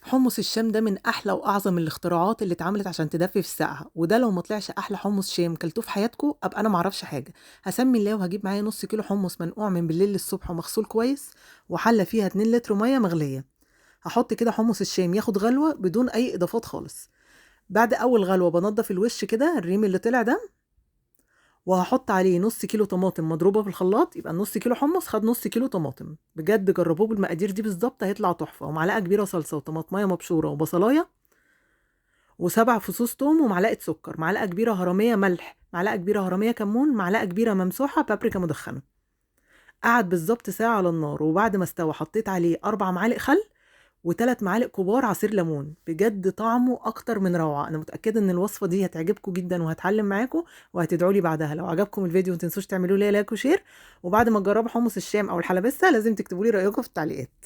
حمص الشام ده من احلى واعظم الاختراعات اللي اتعملت عشان تدفي في السقعه، وده لو ما طلعش احلى حمص شام كلتوه في حياتكم ابقى انا معرفش حاجه. هسمي الله وهجيب معايا نص كيلو حمص منقوع من بالليل للصبح ومغسول كويس، وحله فيها 2 لتر ميه مغليه. هحط كده حمص الشام ياخد غلوه بدون اي اضافات خالص. بعد اول غلوه بنضف الوش كده الريم اللي طلع ده، وهحط عليه نص كيلو طماطم مضروبه في الخلاط، يبقى نص كيلو حمص خد نص كيلو طماطم. بجد جربوه بالمقادير دي بالظبط هيطلع تحفه. ومعلقه كبيره صلصه وطماطميه مبشوره وبصلايه و7 فصوص توم ومعلقه سكر، معلقه كبيره هرميه ملح، معلقه كبيره هرميه كمون، معلقه كبيره ممسوحه بابريكا مدخنه. قعد بالظبط ساعه على النار، وبعد ما استوى حطيت عليه 4 معالق خل و3 معالق كبار عصير ليمون. بجد طعمه اكتر من روعه. انا متاكده ان الوصفه دي هتعجبكم جدا وهتعلم معاكم، وهتدعوا لي بعدها. لو عجبكم الفيديو ما تنسوش تعملوا لي لايك وشير، وبعد ما تجربوا حمص الشام او الحلبسه لازم تكتبوا لي رايكم في التعليقات.